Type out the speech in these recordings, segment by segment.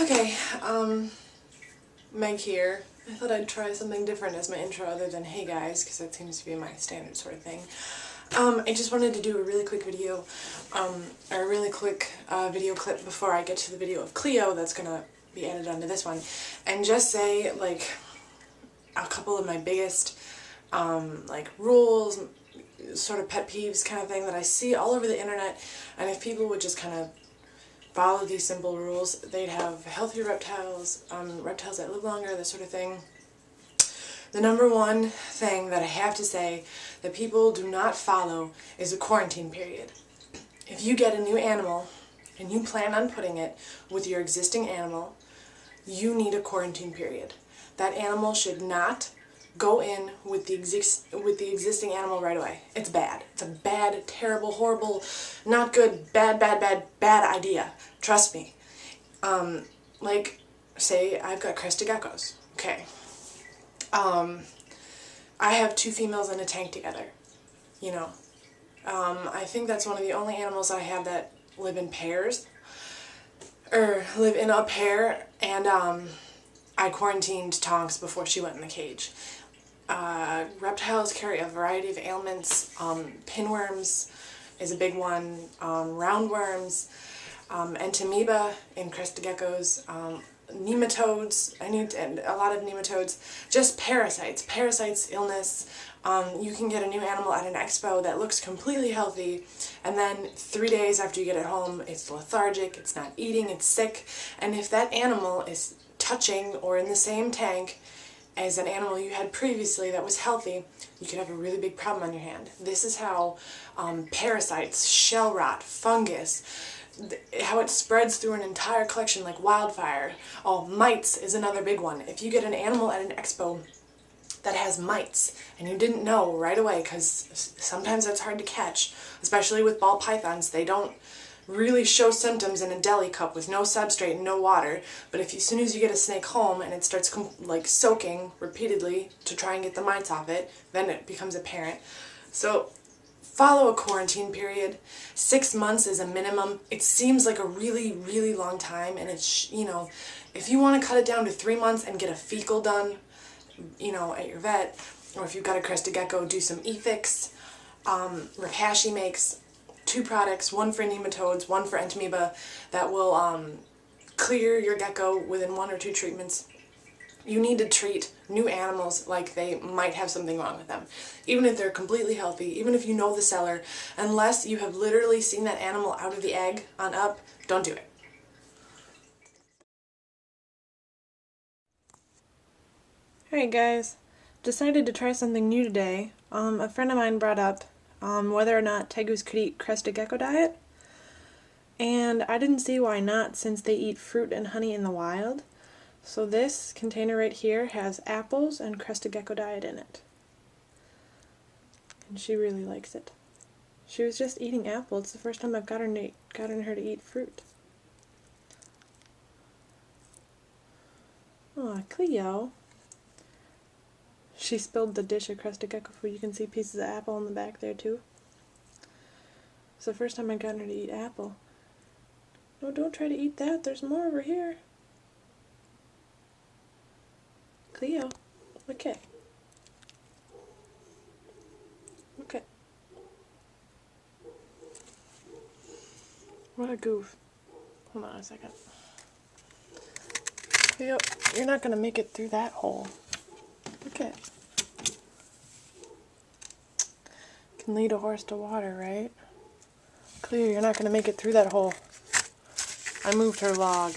Okay, Meg here. I thought I'd try something different as my intro other than hey guys, because that seems to be my standard sort of thing. I just wanted to do a really quick video, or a really quick video clip before I get to the video of Cleo that's gonna be added onto this one, and just say, like, a couple of my biggest, like, rules, sort of pet peeves kind of thing that I see all over the internet, and if people would just kind of follow these simple rules, they'd have healthier reptiles, reptiles that live longer, that sort of thing. The number one thing that I have to say that people do not follow is a quarantine period. If you get a new animal and you plan on putting it with your existing animal, you need a quarantine period. That animal should not go in with the existing animal right away. It's bad. It's a bad, terrible, horrible, not good, bad idea. Trust me. Like, say I've got crested geckos. Okay. I have two females in a tank together. You know. I think that's one of the only animals I have that live in pairs. Or live in a pair, and I quarantined Tonks before she went in the cage. Reptiles carry a variety of ailments. Pinworms is a big one. Roundworms, entamoeba in crested geckos, nematodes, and a lot of nematodes, just parasites. Parasites, illness. You can get a new animal at an expo that looks completely healthy, and then 3 days after you get it home, it's lethargic, it's not eating, it's sick, and if that animal is touching or in the same tank as an animal you had previously that was healthy, you could have a really big problem on your hand. This is how parasites, shell rot, fungus, how it spreads through an entire collection like wildfire. Oh, mites is another big one. If you get an animal at an expo that has mites and you didn't know right away, because sometimes that's hard to catch, especially with ball pythons. They don't really show symptoms in a deli cup with no substrate and no water, but as soon as you get a snake home and it starts like soaking repeatedly to try and get the mites off it, then it becomes apparent. So follow a quarantine period. 6 months is a minimum. It seems like a really long time, and it's, you know, if you want to cut it down to 3 months and get a fecal done, you know, at your vet, or if you've got a crested gecko, do some e-fix. Rakashi makes 2 products, one for nematodes, one for entamoeba, that will clear your gecko within 1 or 2 treatments. You need to treat new animals like they might have something wrong with them. Even if they're completely healthy, even if you know the seller, unless you have literally seen that animal out of the egg on up, don't do it. Alright guys, decided to try something new today. A friend of mine brought up whether or not Tegus could eat crested gecko diet, and I didn't see why not, since they eat fruit and honey in the wild. So this container right here has apples and crested gecko diet in it, and she really likes it. She was just eating apples. It's the first time I've gotten her to eat fruit. Aw, Cleo. She spilled the dish of crested gecko food. You can see pieces of apple in the back there too. It's the first time I've gotten her to eat apple. No, don't try to eat that. There's more over here. Cleo, okay. Okay. What a goof. Hold on a second. Cleo, you're not going to make it through that hole. Okay. Can lead a horse to water, right? Cleo, you're not going to make it through that hole. I moved her log.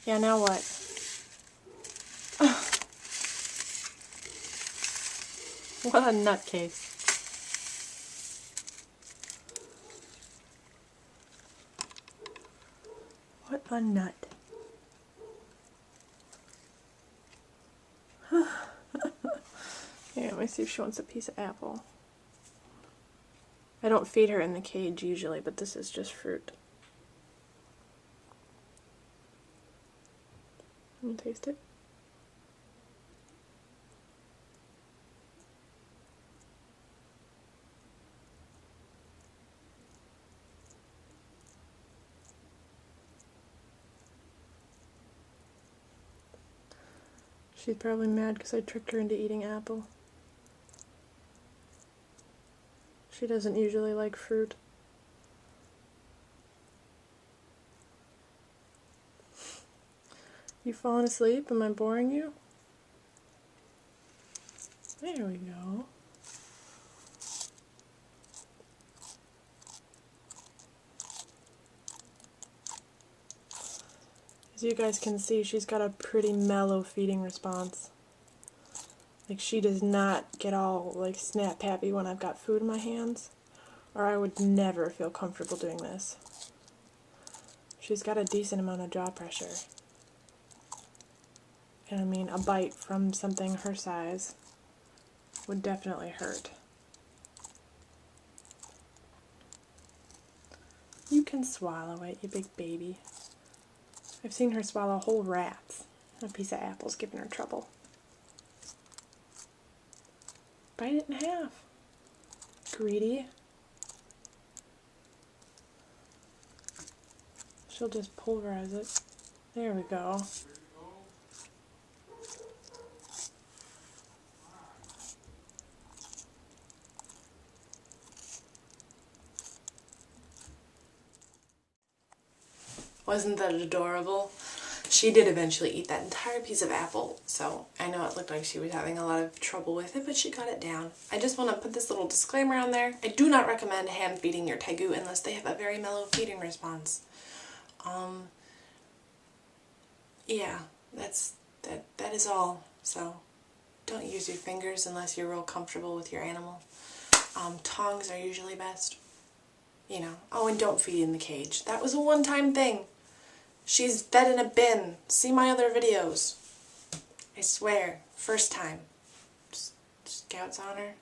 Yeah, now what? What a nutcase. What a nut. Here, let me see if she wants a piece of apple. I don't feed her in the cage usually, but this is just fruit. Want to taste it? She's probably mad because I tricked her into eating apple. She doesn't usually like fruit. You falling asleep? Am I boring you? There we go. As you guys can see, she's got a pretty mellow feeding response. Like, she does not get all, like, snap happy when I've got food in my hands, or I would never feel comfortable doing this. She's got a decent amount of jaw pressure. And I mean, a bite from something her size would definitely hurt. You can swallow it, you big baby. I've seen her swallow whole rats. A piece of apple's giving her trouble. Bite it in half. Greedy. She'll just pulverize it. There we go. Wasn't that adorable? She did eventually eat that entire piece of apple, so I know it looked like she was having a lot of trouble with it, but she got it down. I just want to put this little disclaimer on there. I do not recommend hand feeding your Tegu unless they have a very mellow feeding response. Yeah, that is all. So don't use your fingers unless you're real comfortable with your animal. Tongs are usually best. You know. Oh, and don't feed in the cage. That was a one-time thing. She's fed in a bin. See my other videos. I swear. First time. Just Scouts on her.